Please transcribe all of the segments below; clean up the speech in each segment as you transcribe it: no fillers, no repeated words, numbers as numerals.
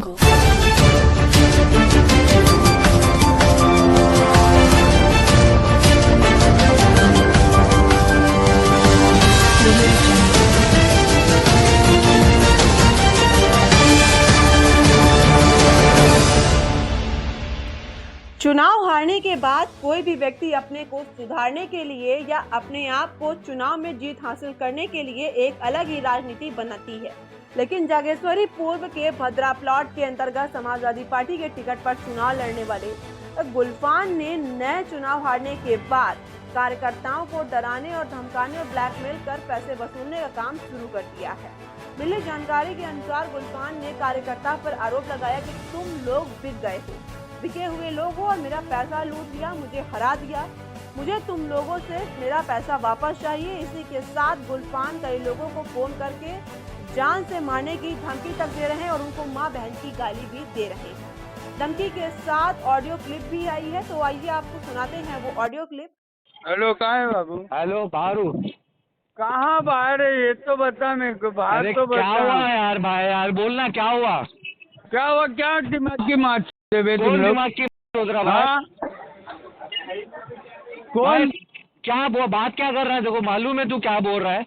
jungle. चुनाव हारने के बाद कोई भी व्यक्ति अपने को सुधारने के लिए या अपने आप को चुनाव में जीत हासिल करने के लिए एक अलग ही राजनीति बनाती है। लेकिन जागेश्वरी पूर्व के भद्रा प्लॉट के अंतर्गत समाजवादी पार्टी के टिकट पर चुनाव लड़ने वाले गुलफान ने नए चुनाव हारने के बाद कार्यकर्ताओं को डराने और धमकाने और ब्लैकमेल कर पैसे वसूलने का काम शुरू कर दिया है। मिली जानकारी के अनुसार गुलफान ने कार्यकर्ता पर आरोप लगाया कि तुम लोग बिक गए हो, बिके हुए लोग हो और मेरा पैसा लूट लिया, मुझे हरा दिया, मुझे तुम लोगों से मेरा पैसा वापस चाहिए। इसी के साथ गुलफान कई लोगों को फोन करके जान से मारने की धमकी तक दे रहे हैं और उनको मां बहन की गाली भी दे रहे हैं। धमकी के साथ ऑडियो क्लिप भी आई है, तो आइए आपको सुनाते हैं वो ऑडियो क्लिप। हेलो, कहाँ है बाबू? हेलो, बाहर हूँ। कहाँ बाहर है ये तो बता मेरे को। बाहर तो बता। क्या हुआ यार भाई, यार बोलना क्या हुआ? क्या हुआ? क्या दिमाग की मार देवे तुम कौन लोग? दिमाग की सोच रहा भाई? हाँ? कौन? भाई, क्या बात क्या कर रहा है? देखो मालूम है तू क्या बोल रहा है।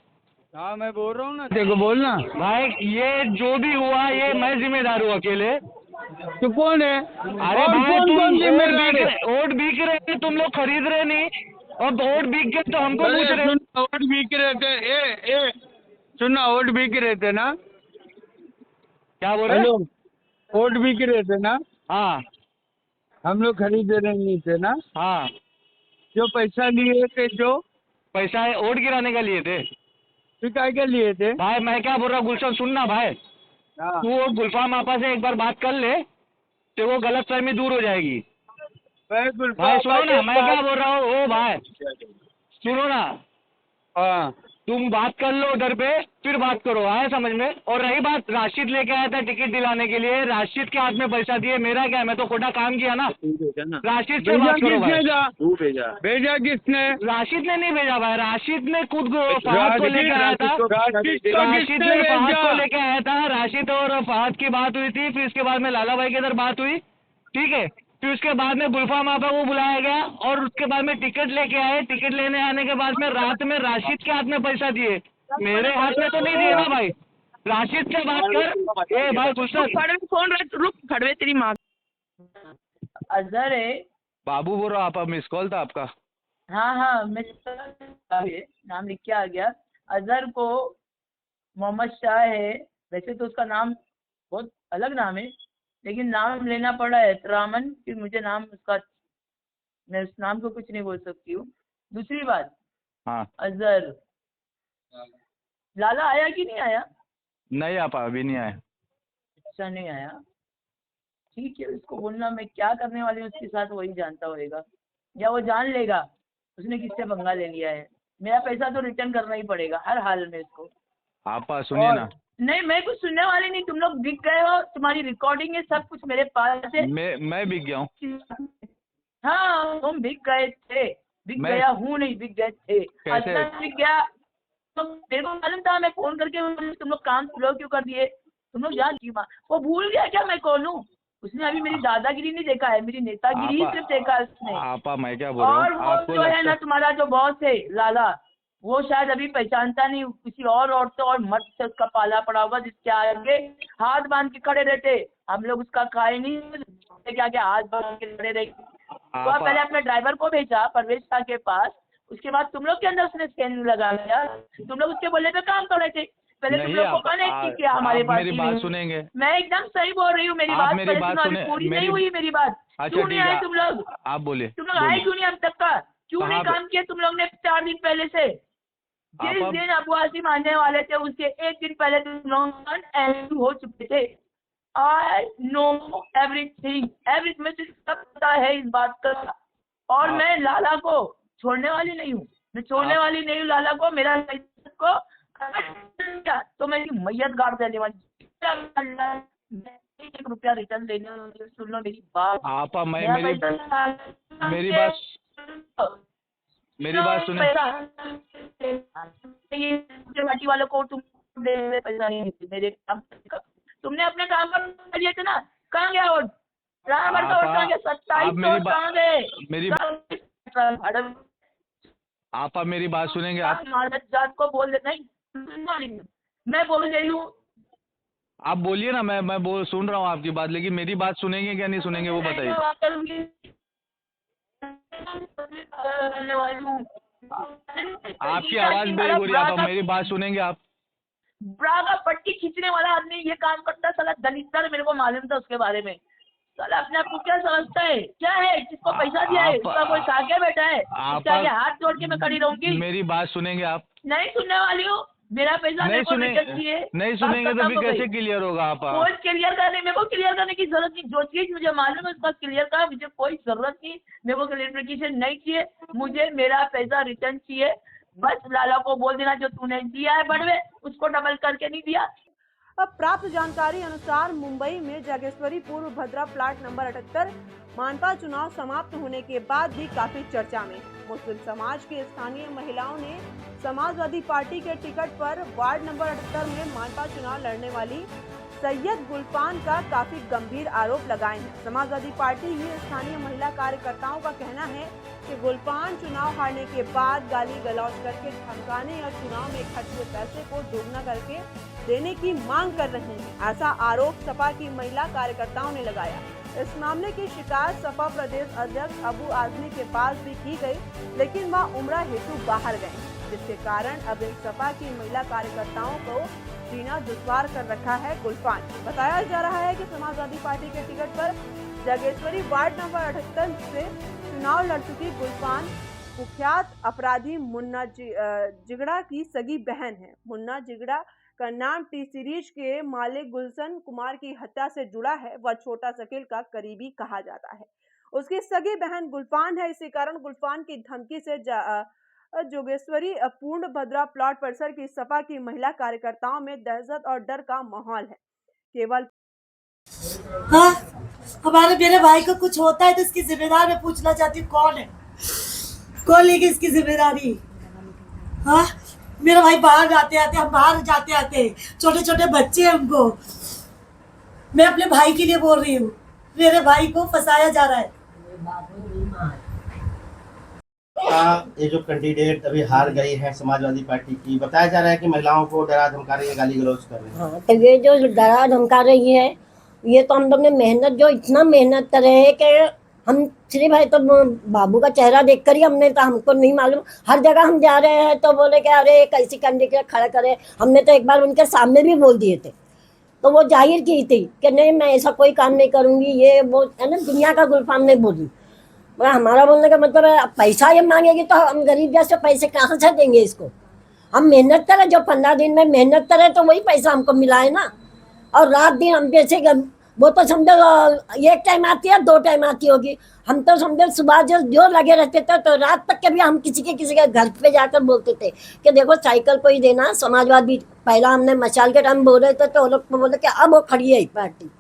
हाँ, मैं बोल रहा हूँ ना, देखो बोलना। भाई ये जो भी हुआ ये मैं जिम्मेदार हूँ अकेले। तो कौन है? अरे और भाई कौन तुम कौन जिम्मेदार है? वोट बिक रहे थे, तुम लोग खरीद रहे नहीं और वोट बिक गए तो हमको पूछ रहे। सुन, वोट बिक रहे थे। सुनना, वोट बिक रहे थे ना? क्या बोल रहे? हेलो, वोट बिक रहे थे ना? हाँ हम लोग खरीद रहे नहीं थे ना? हाँ। जो पैसा लिए थे, जो पैसा वोट गिराने का लिए थे। तो क्या लिए थे? भाई मैं क्या बोल रहा हूँ गुलशन, सुनना भाई। हाँ। तू वो गुलफाम आपा से एक बार बात कर ले तो वो गलत फहमी दूर हो जाएगी। भाई सुनो ना, मैं क्या बोल रहा हूँ। ओ भाई सुनो ना, हाँ, तुम बात कर लो उधर पे, फिर बात करो, आए समझ में। और रही बात, राशिद लेके आया था टिकट दिलाने के लिए, राशिद के हाथ में पैसा दिए, मेरा क्या है, मैं तो खोटा काम किया ना। राशिद से बात करो भाई। तू भेजा किसने? राशिद ने नहीं भेजा भाई, राशिद ने खुद फहद को लेके आया था। राशिद ने फहद को लेके आया था। राशिद और फहद की बात हुई थी, फिर उसके बाद में लाला भाई के इधर बात हुई, ठीक है। फिर उसके बाद में गुलफाम आपा को बुलाया गया और उसके बाद में टिकट लेके आए। टिकट लेने आने के बाद में रात में राशिद के हाथ में पैसा दिए, मेरे हाथ में तो नहीं दिए ना भाई। राशिद से बात कर। ए भाई गुलशन, फोन रुक, फड़वे तेरी माँ। अजहर है। बाबू बोल रहा हूँ, आप मिस कॉल था आपका। हाँ, मैं नाम लिख के आ गया। अजहर को मोहम्मद शाह है, वैसे तो उसका नाम बहुत अलग नाम है, लेकिन नाम लेना पड़ा एहतरामन, कि मुझे नाम उसका, मैं उस नाम को कुछ नहीं बोल सकती हूँ। दूसरी बात, हाँ अजहर लाला आया कि नहीं आया? नहीं आपा, अभी नहीं आया। अच्छा, नहीं आया, ठीक है। उसको बोलना मैं क्या करने वाली हूँ उसके साथ, वही जानता होएगा, या वो जान लेगा उसने किससे पंगा ले लिया है। मेरा पैसा तो रिटर्न करना ही पड़ेगा हर हाल में इसको। आपा सुनिए ना। नहीं, मैं कुछ सुनने वाली नहीं। तुम लोग बिक गए हो, तुम्हारी रिकॉर्डिंग है, सब कुछ मेरे पास है। मैं बिक गया हूँ। हाँ, तुम बिक गए थे। बिक गया हूँ नहीं, बिक गए थे। कैसे? अच्छा, बिक गया तो मेरे को मालूम था। मैं फोन करके तुम लोग काम स्लो क्यों कर दिए? तुम लोग जान की माँ, वो भूल गया क्या मैं कौन हूँ? उसने अभी मेरी दादागिरी नहीं देखा है, मेरी नेतागिरी ही सिर्फ देखा है उसने। आपा मैं क्या बोल रहा हूँ, और वो जो है ना, तुम्हारा जो बॉस है लाला, वो शायद अभी पहचानता नहीं, किसी और औरतों और मर्द से उसका पाला पड़ा हुआ, जिसके आगे हाथ बांध के खड़े रहते। हम लोग उसका खाए नहीं, क्या आगे हाथ बांध के खड़े रहे। तो आप पहले अपने ड्राइवर को भेजा परवेश शाह के पास, उसके बाद तुम लोग के अंदर उसने स्कैन लगाया। तुम लोग उसके बोलने पे काम कर रहे थे। पहले तुम लोग को कनेक्ट किया हमारे पास। मेरी बात सुनेंगे? मैं एकदम सही बोल रही हूँ, मेरी बात पूरी नहीं हुई मेरी बात। क्यों नहीं आए तुम लोग? आप बोले तुम लोग आए क्यों नहीं अब तक का? क्यों नहीं काम किया तुम लोग ने 4 दिन पहले से? जिस दिन अबू आसिम आने वाले थे उसके 1 दिन पहले तुम लोग हो चुके थे। आई नो एवरीथिंग, मुझे सब पता है इस बात का। और मैं लाला को छोड़ने वाली नहीं हूँ, मैं छोड़ने वाली नहीं हूँ लाला को। मेरा को तो मैं मैयत गाड़ देने वाली। 1 रुपया रिटर्न देने। सुन लो मेरी बात। आपा मेरी बात सुने। पार्टी वालों को तुम पैसा नहीं देते मेरे काम का, तुमने अपने काम पर दिए थे ना, कहाँ गया वोट? रामगढ़ का वोट कहाँ गया? 2700 वोट कहाँ गए? मेरी आप मेरी बात सुनेंगे आप? मादक जात को बोल दे नहीं, मैं बोल रही हूँ। आप बोलिए ना, मैं सुन रहा हूँ आपकी बात, लेकिन मेरी बात सुनेंगे क्या नहीं सुनेंगे वो बताइए। आपकी आवाज ब्रेक हो रही है, आप मेरी बात सुनेंगे आप? ब्रा का पट्टी खींचने वाला आदमी ये काम करता है, साला दलितर, मेरे को मालूम था उसके बारे में। साला अपने आप को क्या समझता है? क्या है जिसको पैसा दिया है उसका कोई सागे बैठा है, उसके आगे हाथ जोड़ के मैं खड़ी रहूंगी। मेरी बात सुनेंगे आप? नहीं सुनने वाली हूँ, मेरा पैसा मेरे को रिटर्न चाहिए। नहीं सुनेंगे तो फिर कैसे क्लियर होगा? आप कोई क्लियर करने, मेरे को क्लियर करने की जरूरत नहीं। जो चीज मुझे मालूम है उसका क्लियर का मुझे कोई जरूरत नहीं। मेरे को क्लियरिफिकेशन नहीं चाहिए, मुझे मेरा पैसा रिटर्न चाहिए। बस लाला को बोल देना जो तूने दिया है बड़वे, उसको डबल करके नहीं दिया। अब प्राप्त जानकारी अनुसार मुंबई में जागेश्वरी पूर्व भद्रा प्लाट नंबर 78 मानपा चुनाव समाप्त होने के बाद भी काफी चर्चा में। मुस्लिम समाज के स्थानीय महिलाओं ने समाजवादी पार्टी के टिकट पर वार्ड नंबर 78 में मानपा चुनाव लड़ने वाली सैयद गुलफान का काफी गंभीर आरोप लगाए हैं। समाजवादी पार्टी ही स्थानीय महिला कार्यकर्ताओं का कहना है कि गुलफान चुनाव हारने के बाद गाली गलौज करके धमकाने और चुनाव में खर्चे पैसे को दोगुना करके देने की मांग कर रही हैं। ऐसा आरोप सपा की महिला कार्यकर्ताओं ने लगाया। इस मामले की शिकायत सपा प्रदेश अध्यक्ष अबू आजमी के पास भी की गई, लेकिन वह उम्रा हेतु बाहर गए, जिसके कारण अब इन सपा की महिला कार्यकर्ताओं को जीना दुश्वार कर रखा है गुलफान। बताया जा रहा है कि समाजवादी पार्टी के टिकट पर जागेश्वरी वार्ड नंबर 78 से चुनाव लड़ चुकी गुलफान कुख्यात अपराधी मुन्ना जिगड़ा की सगी बहन है। मुन्ना जिगड़ा का नाम टी सीरीज के मालिक गुलशन कुमार की हत्या से जुड़ा है। वह छोटा शकील का करीबी कहा जाता है। उसकी सगी बहन गुलफान है। इसी कारण गुलफान की धमकी से जोगेश्वरी पूर्ण भद्रा प्लॉट परिसर की सपा की महिला कार्यकर्ताओं में दहशत और डर का माहौल है। केवल हाँ, हमारे मेरे भाई को कुछ होता है तो इसकी जिम्मेदार मैं पूछना चाहती हूँ कौन है, कौन लेगी इसकी जिम्मेदारी? हाँ, मेरा भाई बाहर जाते आते, हम बाहर जाते आते, छोटे छोटे बच्चे हैं हमको। मैं अपने भाई के लिए बोल रही हूँ, मेरे भाई को फंसाया जा रहा है। ये जो कैंडिडेट अभी हार गई है समाजवादी पार्टी की, बताया जा रहा है कि महिलाओं को डरा धमका रही है, गाली गलौज कर रही है। हाँ, तो ये जो डरा धमका रही है, ये तो हम लोग ने मेहनत, जो इतना मेहनत करे है कि हम सिर्फ है तो बाबू का चेहरा देखकर ही हमने, तो हमको नहीं मालूम, हर जगह हम जा रहे हैं तो बोले कि अरे कैसी कैंडिडेट खड़ा करे। हमने तो एक बार उनके सामने भी बोल दिए थे, तो वो जाहिर की थी कि नहीं मैं ऐसा कोई काम नहीं करूँगी, ये वो है ना, दुनिया का गुलफाम नहीं बोली। मगर हमारा बोलने का मतलब है, पैसा ये मांगेगी तो हम गरीब जैसे पैसे कहाँ से देंगे इसको? हम मेहनत करें, जो 15 दिन में मेहनत करें तो वही पैसा हमको मिला है ना। और रात दिन हम जैसे वो तो समझो एक टाइम आती है, 2 टाइम आती होगी, हम तो समझो सुबह जो लगे रहते थे तो रात तक के भी हम किसी के घर पे जाकर बोलते थे कि देखो साइकिल को ही देना। समाजवादी पहला हमने मशाल के टाइम बोल रहे थे तो वो लोग बोले कि अब वो खड़ी है पार्टी।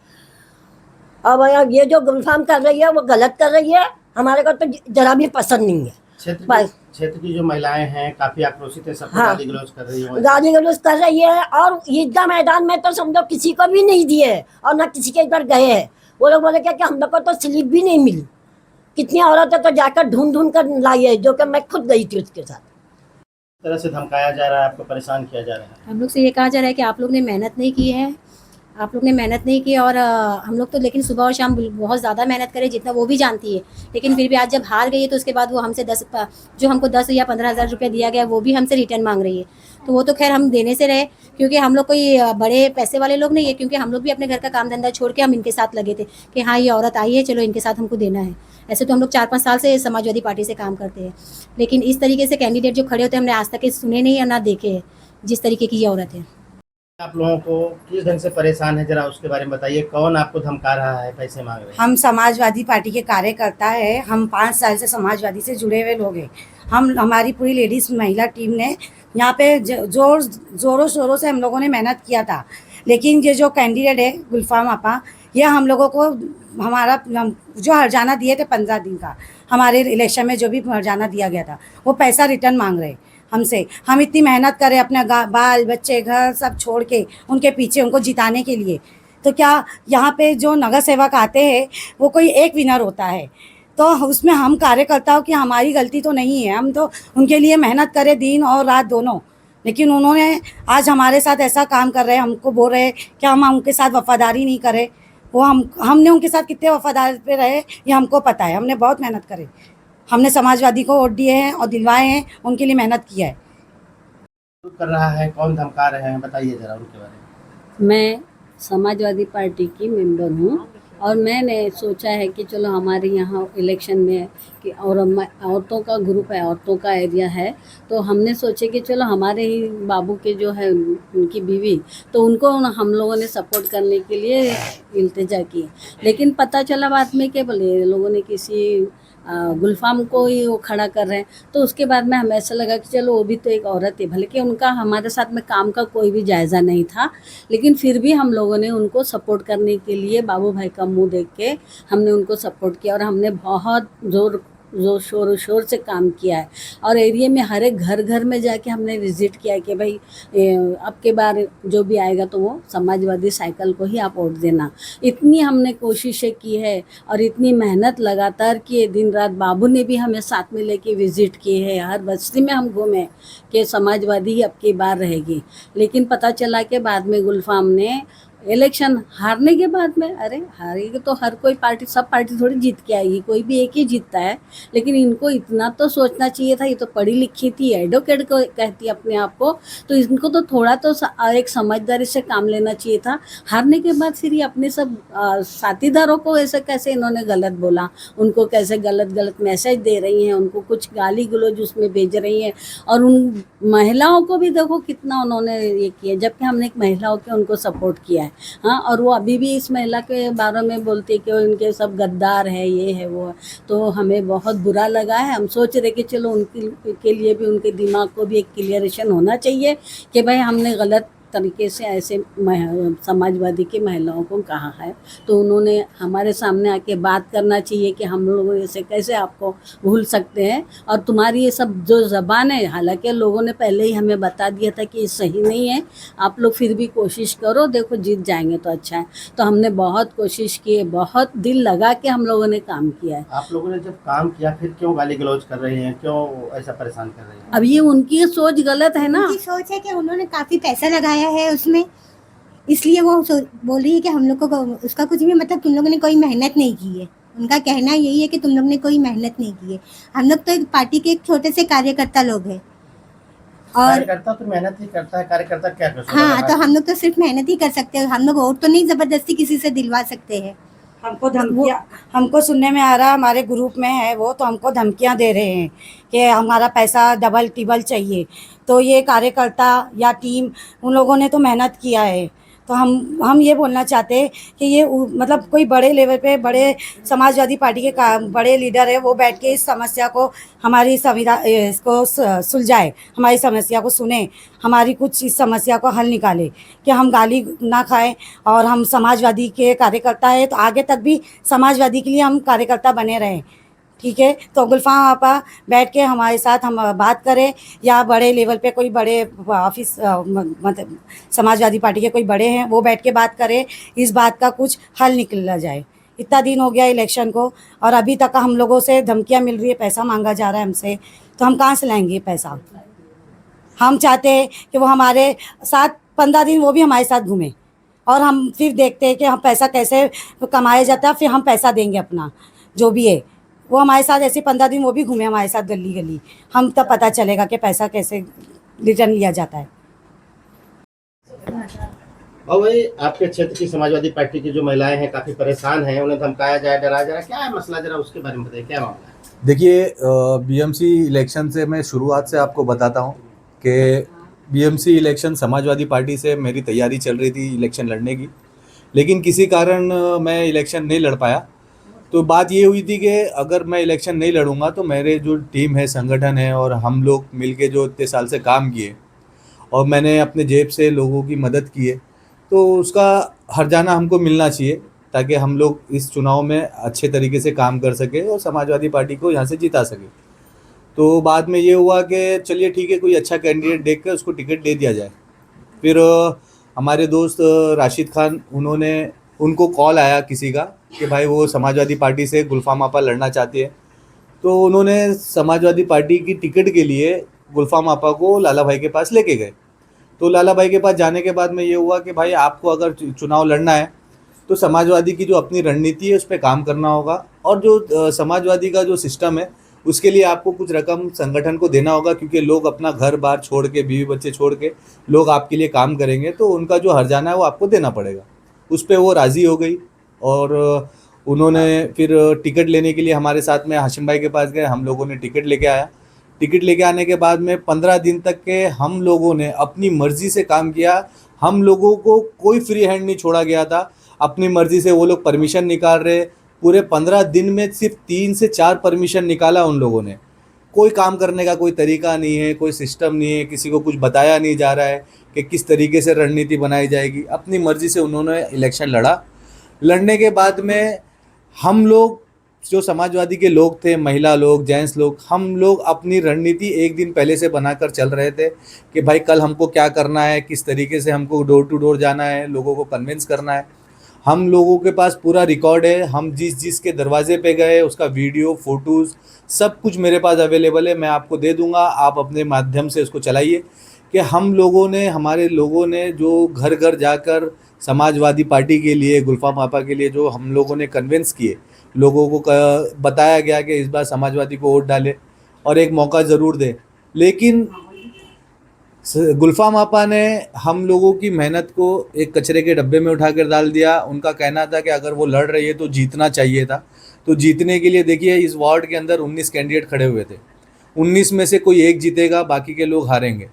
अब ये जो गुलफाम कर रही है वो गलत कर रही है, हमारे को तो जरा भी पसंद नहीं है। क्षेत्र की जो महिलाएं हैं काफी आक्रोशित है, सबको हाँ, गाली गलौज कर रही है, गाली गलौज कर रही है। और ईदगाह मैदान में तो समझो किसी को भी नहीं दिए और ना किसी के इधर गए हैं। वो लोग बोले क्या कि हम लोग को तो स्लिप भी नहीं मिली। कितनी औरतें तो जाकर ढूंढ कर लाई है, जो कि मैं खुद गई थी उसके साथ। तरह से धमकाया जा रहा है, आपको परेशान किया जा रहा है। हम लोग से ये कहा जा रहा है कि आप लोग ने मेहनत नहीं की है, आप लोग ने मेहनत नहीं की। और हम लोग तो लेकिन सुबह और शाम बहुत ज़्यादा मेहनत करें, जितना वो भी जानती है, लेकिन फिर भी आज जब हार गई है तो उसके बाद वो हमसे जो हमको 10 या 15 हज़ार रुपये दिया गया वो भी हमसे रिटर्न मांग रही है। तो वो तो खैर हम देने से रहे, क्योंकि हम लोग कोई बड़े पैसे वाले लोग नहीं है, क्योंकि हम लोग भी अपने घर का काम धंधा छोड़ के हम इनके साथ लगे थे कि हाँ ये औरत आई है, चलो इनके साथ हमको देना है। ऐसे तो हम लोग 4-5 साल से समाजवादी पार्टी से काम करते हैं, लेकिन इस तरीके से कैंडिडेट जो खड़े होते हैं हमने आज तक सुने नहीं या ना देखे हैं, जिस तरीके की ये औरत है। आप लोगों को किस ढंग से परेशान है, जरा उसके बारे में बताइए। कौन आपको धमका रहा है, पैसे मांग रहे हैं? हम समाजवादी पार्टी के कार्यकर्ता है, हम 5 साल से समाजवादी से जुड़े हुए लोग हैं। हमारी पूरी लेडीज़ महिला टीम ने यहाँ पे जोरों शोरों से हम लोगों ने मेहनत किया था, लेकिन ये जो कैंडिडेट है गुलफाम आपा, ये हम लोगों को हमारा जो हर्जाना दिए थे 15 दिन का, हमारे इलेक्शन में जो भी हर्जाना दिया गया था वो पैसा रिटर्न मांग रहे हमसे। हम इतनी मेहनत करें, अपना बाल बच्चे घर सब छोड़ के उनके पीछे उनको जिताने के लिए, तो क्या यहाँ पे जो नगर सेवक आते हैं वो कोई एक विनर होता है? तो उसमें हम कार्यकर्ताओं की हमारी गलती तो नहीं है, हम तो उनके लिए मेहनत करें दिन और रात दोनों, लेकिन उन्होंने आज हमारे साथ ऐसा काम कर रहे हैं, हमको बोल रहे हैं कि हम उनके साथ वफादारी नहीं करें। वो हमने उनके साथ कितने वफादार पे रहे ये हमको पता है, हमने बहुत मेहनत करी, हमने समाजवादी को वोट दिए हैं और दिलवाए हैं, उनके लिए मेहनत किया है। कर रहा है, कौन धमका रहे हैं, बताइए जरा उनके बारे में। मैं समाजवादी पार्टी की मेंबर हूँ और मैंने सोचा है कि चलो हमारे यहाँ इलेक्शन में कि और औरतों का ग्रुप है, औरतों का एरिया है, तो हमने सोचे कि चलो हमारे ही बाबू के जो है उनकी बीवी, तो उनको हम लोगों ने सपोर्ट करने के लिए इल्तिजा की। लेकिन पता चला बाद में कि बोले लोगों ने किसी गुलफाम को ही वो खड़ा कर रहे हैं, तो उसके बाद में हमें ऐसा लगा कि चलो वो भी तो एक औरत है, भले कि उनका हमारे साथ में काम का कोई भी जायज़ा नहीं था, लेकिन फिर भी हम लोगों ने उनको सपोर्ट करने के लिए बाबू भाई का मुंह देख के हमने उनको सपोर्ट किया और हमने बहुत जोर शोर से काम किया है। और एरिया में हर एक घर में जाके हमने विज़िट किया कि भाई अब के बार जो भी आएगा तो वो समाजवादी साइकिल को ही आप वोट देना। इतनी हमने कोशिशें की है और इतनी मेहनत लगातार किए, दिन रात बाबू ने भी हमें साथ में लेके विज़िट किए है, हर बस्ती में हम घूमे कि समाजवादी ही अब की बार रहेगी। लेकिन पता चला कि बाद में गुलफाम ने इलेक्शन हारने के बाद में, अरे हारेगी तो हर कोई पार्टी, सब पार्टी थोड़ी जीत के आएगी, कोई भी एक ही जीतता है, लेकिन इनको इतना तो सोचना चाहिए था। ये तो पढ़ी लिखी थी, एडवोकेट को कहती अपने आप को, तो इनको तो थोड़ा तो एक समझदारी से काम लेना चाहिए था। हारने के बाद फिर ये अपने सब साथीदारों को ऐसे कैसे इन्होंने गलत बोला, उनको कैसे गलत मैसेज दे रही हैं, उनको कुछ गाली गलौज उसमें भेज रही हैं, और उन महिलाओं को भी देखो कितना उन्होंने ये किया, जबकि हमने एक महिलाओं के उनको सपोर्ट किया है। हाँ, और वो अभी भी इस महिला के बारे में बोलती है कि इनके सब गद्दार है, ये है वो है, तो हमें बहुत बुरा लगा है। हम सोच रहे कि चलो उनके लिए भी, उनके दिमाग को भी एक क्लियरेशन होना चाहिए कि भाई हमने गलत तरीके से ऐसे समाजवादी की महिलाओं को कहा है, तो उन्होंने हमारे सामने आके बात करना चाहिए कि हम लोग ऐसे कैसे आपको भूल सकते हैं, और तुम्हारी ये सब जो ज़बान है, हालांकि लोगों ने पहले ही हमें बता दिया था कि ये सही नहीं है, आप लोग फिर भी कोशिश करो, देखो जीत जाएंगे तो अच्छा है। तो हमने बहुत कोशिश की है, बहुत दिल लगा के हम लोगों ने काम किया है। आप लोगों ने जब काम किया फिर क्यों गाली गलौज कर रहे हैं, क्यों ऐसा परेशान कर रहे हैं? अब ये उनकी सोच गलत है ना, उनकी सोच है कि उन्होंने काफ़ी पैसा लगाया है उसमें, इसलिए वो बोल रही है कि हम लोग को उसका कुछ भी, मतलब तुम लोगों ने कोई मेहनत नहीं की है। उनका कहना यही है कि तुम लोग ने कोई मेहनत नहीं की है। हम लोग तो एक पार्टी के एक छोटे से कार्यकर्ता लोग हैं, और कार्यकर्ता तो मेहनत ही करता है, कार्यकर्ता क्या कर सकता है? हाँ, तो हम लोग तो सिर्फ मेहनत ही कर सकते हैं, हम लोग वोट तो नहीं ज़बरदस्ती किसी से दिलवा सकते हैं। हमको धमकियाँ, हमको सुनने में आ रहा है, हमारे ग्रुप में है वो, तो हमको धमकियाँ दे रहे हैं कि हमारा पैसा डबल टिबल चाहिए। तो ये कार्यकर्ता या टीम, उन लोगों ने तो मेहनत किया है, तो हम ये बोलना चाहते हैं कि ये मतलब कोई बड़े लेवल पे, बड़े समाजवादी पार्टी के बड़े लीडर है, वो बैठ के इस समस्या को, हमारी संविधान इसको सुलझाए, हमारी समस्या को सुने, हमारी कुछ इस समस्या को हल निकाले, कि हम गाली ना खाएं, और हम समाजवादी के कार्यकर्ता है तो आगे तक भी समाजवादी के लिए हम कार्यकर्ता बने रहें। ठीक है, तो गुलफाम आपा बैठ के हमारे साथ हम बात करें, या बड़े लेवल पे कोई बड़े ऑफिस, मतलब समाजवादी पार्टी के कोई बड़े हैं, वो बैठ के बात करें, इस बात का कुछ हल निकला जाए। इतना दिन हो गया इलेक्शन को, और अभी तक हम लोगों से धमकियां मिल रही है, पैसा मांगा जा रहा है हमसे, तो हम कहाँ से लाएंगे पैसा? हम चाहते हैं कि वो हमारे साथ 15 दिन वो भी हमारे साथ घूमें, और हम फिर देखते हैं कि हम पैसा कैसे कमाया जाता है, फिर हम पैसा देंगे अपना जो भी है। वो हमारे साथ ऐसे 15 दिन वो भी घूमे हमारे साथ गली गली, हम तब पता चलेगा कि पैसा कैसे रिटर्न लिया जाता है। और वही आपके क्षेत्र की समाजवादी पार्टी की जो महिलाएं हैं काफी परेशान हैं, उन्हें धमकाया जाए, डराया जा रहा है, क्या है मसला, जरा उसके बारे में बताइए, क्या मामला है? देखिए, बीएमसी इलेक्शन से मैं शुरुआत से आपको बताता हूँ कि बीएमसी इलेक्शन समाजवादी पार्टी से मेरी तैयारी चल रही थी इलेक्शन लड़ने की, लेकिन किसी कारण मैं इलेक्शन नहीं लड़ पाया। तो बात ये हुई थी कि अगर मैं इलेक्शन नहीं लड़ूंगा तो मेरे जो टीम है, संगठन है, और हम लोग मिलके जो इतने साल से काम किए, और मैंने अपने जेब से लोगों की मदद की है, तो उसका हर्जाना हमको मिलना चाहिए, ताकि हम लोग इस चुनाव में अच्छे तरीके से काम कर सके और समाजवादी पार्टी को यहाँ से जिता सके। तो बाद में ये हुआ कि चलिए ठीक है, कोई अच्छा कैंडिडेट देख कर उसको टिकट दे दिया जाए। फिर हमारे दोस्त राशिद खान, उनको कॉल आया किसी का कि भाई वो समाजवादी पार्टी से गुलफाम आपा लड़ना चाहती है। तो उन्होंने समाजवादी पार्टी की टिकट के लिए गुलफाम आपा को लाला भाई के पास लेके गए। तो लाला भाई के पास जाने के बाद में ये हुआ कि भाई आपको अगर चुनाव लड़ना है तो समाजवादी की जो अपनी रणनीति है उस पर काम करना होगा, और जो समाजवादी का जो सिस्टम है उसके लिए आपको कुछ रकम संगठन को देना होगा, क्योंकि लोग अपना घर बार छोड़ के, बीवी बच्चे छोड़ के लोग आपके लिए काम करेंगे, तो उनका जो हर्जाना है वो आपको देना पड़ेगा। उस पर वो राज़ी हो गई और उन्होंने फिर टिकट लेने के लिए हमारे साथ में हाशिम भाई के पास गए। हम लोगों ने टिकट लेके आया। टिकट लेके आने के बाद में 15 दिन तक के हम लोगों ने अपनी मर्ज़ी से काम किया। हम लोगों को कोई फ्री हैंड नहीं छोड़ा गया था। अपनी मर्ज़ी से वो लोग परमिशन निकाल रहे। पूरे 15 दिन में सिर्फ 3 से 4 परमिशन निकाला उन लोगों ने। कोई काम करने का कोई तरीका नहीं है, कोई सिस्टम नहीं है, किसी को कुछ बताया नहीं जा रहा है कि किस तरीके से रणनीति बनाई जाएगी। अपनी मर्ज़ी से उन्होंने इलेक्शन लड़ा। लड़ने के बाद में हम लोग जो समाजवादी के लोग थे, महिला लोग, जेंट्स लोग, हम लोग अपनी रणनीति एक दिन पहले से बनाकर चल रहे थे कि भाई कल हमको क्या करना है, किस तरीके से हमको डोर टू डोर जाना है, लोगों को कन्विंस करना है। हम लोगों के पास पूरा रिकॉर्ड है। हम जिस के दरवाजे पे गए उसका वीडियो, फ़ोटोज़ सब कुछ मेरे पास अवेलेबल है। मैं आपको दे दूंगा, आप अपने माध्यम से उसको चलाइए कि हमारे लोगों ने जो घर घर जाकर समाजवादी पार्टी के लिए, गुलफाम आपा के लिए जो हम लोगों ने कन्विंस किए, लोगों को बताया गया कि इस बार समाजवादी को वोट डालें और एक मौका ज़रूर दें। लेकिन गुलफाम आपा ने हम लोगों की मेहनत को एक कचरे के डब्बे में उठा कर डाल दिया। उनका कहना था कि अगर वो लड़ रही है तो जीतना चाहिए था। तो जीतने के लिए देखिए इस वार्ड के अंदर 19 कैंडिडेट खड़े हुए थे। 19 में से कोई एक जीतेगा, बाकी के लोग हारेंगे।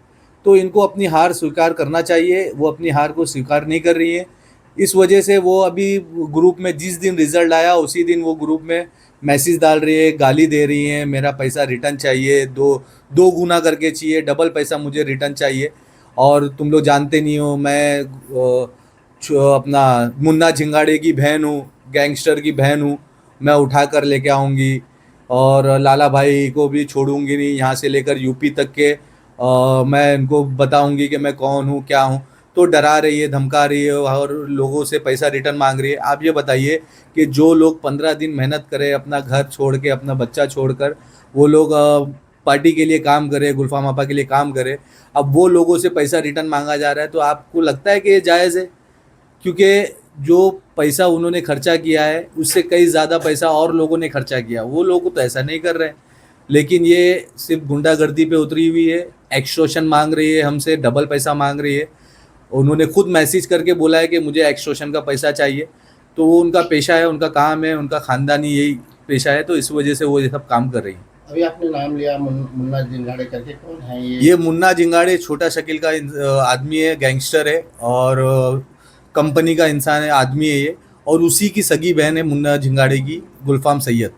तो इनको अपनी हार स्वीकार करना चाहिए। वो अपनी हार को स्वीकार नहीं कर रही है। इस वजह से वो अभी ग्रुप में जिस दिन रिज़ल्ट आया उसी दिन वो ग्रुप में मैसेज डाल रही है, गाली दे रही हैं, मेरा पैसा रिटर्न चाहिए, दो गुना करके चाहिए, डबल पैसा मुझे रिटर्न चाहिए। और तुम लोग जानते नहीं हो, मैं अपना मुन्ना झिंगाड़े की बहन हूँ, गैंगस्टर की बहन हूँ, मैं उठा कर लेके आऊँगी और लाला भाई को भी छोड़ूंगी नहीं। यहाँ से लेकर यूपी तक के मैं इनको बताऊँगी कि मैं कौन हूँ, क्या हूँ। तो डरा रही है, धमका रही है और लोगों से पैसा रिटर्न मांग रही है। आप ये बताइए कि जो लोग 15 दिन मेहनत करें, अपना घर छोड़ के, अपना बच्चा छोड़कर वो लोग पार्टी के लिए काम करें, गुलफाम आपा के लिए काम करें, अब वो लोगों से पैसा रिटर्न मांगा जा रहा है, तो आपको लगता है कि ये जायज़ है? क्योंकि जो पैसा उन्होंने खर्चा किया है उससे कई ज़्यादा पैसा और लोगों ने खर्चा किया। वो लोग तो ऐसा नहीं कर रहे हैं, लेकिन ये सिर्फ गुंडागर्दी पे उतरी हुई है। एक्सटॉर्शन मांग रही है, हमसे डबल पैसा मांग रही है। उन्होंने खुद मैसेज करके बोला है कि मुझे एक्सटॉर्शन का पैसा चाहिए। तो वो उनका पेशा है, उनका काम है, उनका ख़ानदानी यही पेशा है, तो इस वजह से वो ये सब काम कर रही है। अभी आपने नाम लिया मुन्ना जिंगाड़े करके, कौन है ये मुन्ना जिंगाड़े छोटा शकील का आदमी है, गैंगस्टर है और कंपनी का इंसान है, आदमी है ये। और उसी की सगी बहन है मुन्ना जिंगाड़े की, गुलफाम सैयद,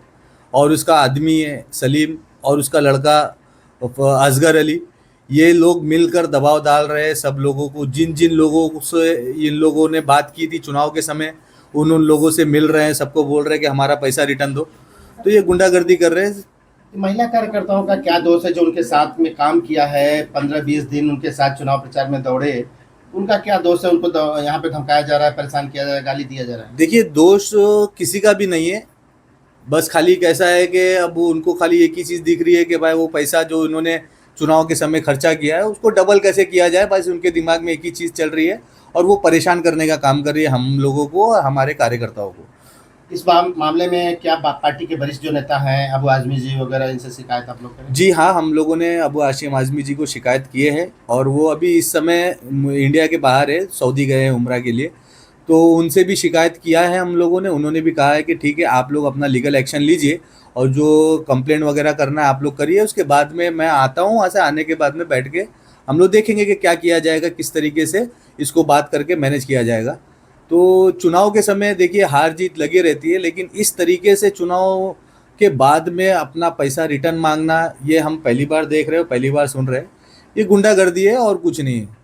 और उसका आदमी है सलीम और उसका लड़का असगर अली। ये लोग मिलकर दबाव डाल रहे हैं सब लोगों को। जिन जिन लोगों से इन लोगों ने बात की थी चुनाव के समय, उन लोगों से मिल रहे हैं, सबको बोल रहे हैं कि हमारा पैसा रिटर्न दो। तो ये गुंडागर्दी कर रहे हैं। महिला कार्यकर्ताओं का क्या दोष है जो उनके साथ में काम किया है, 15-20 दिन उनके साथ चुनाव प्रचार में दौड़े, उनका क्या दोष है? उनको यहाँ पे धमकाया जा रहा है, परेशान किया जा रहा है, गाली दिया जा रहा है। देखिए, दोष किसी का भी नहीं है, बस खाली कैसा है कि अब उनको खाली एक ही चीज़ दिख रही है कि भाई वो पैसा जो उन्होंने चुनाव के समय खर्चा किया है उसको डबल कैसे किया जाए। बस उनके दिमाग में एक ही चीज़ चल रही है और वो परेशान करने का काम कर रही है हम लोगों को और हमारे कार्यकर्ताओं को। इस मामले में क्या पार्टी के वरिष्ठ जो नेता हैं, अबू आज़मी जी वगैरह, इनसे शिकायत आप लोग करें? जी हाँ, हम लोगों ने अबू हाशिम आज़मी जी को शिकायत किए हैं और वो अभी इस समय इंडिया के बाहर है, सऊदी गए हैं उम्रा के लिए। तो उनसे भी शिकायत किया है हम लोगों ने। उन्होंने भी कहा है कि ठीक है, आप लोग अपना लीगल एक्शन लीजिए और जो कंप्लेंट वगैरह करना है आप लोग करिए। उसके बाद में मैं आता हूँ, वहाँ से आने के बाद में बैठ के हम लोग देखेंगे कि क्या किया जाएगा, किस तरीके से इसको बात करके मैनेज किया जाएगा। तो चुनाव के समय देखिए हार जीत लगी रहती है, लेकिन इस तरीके से चुनाव के बाद में अपना पैसा रिटर्न मांगना, ये हम पहली बार देख रहे हो, पहली बार सुन रहे हैं। ये गुंडागर्दी है और कुछ नहीं है।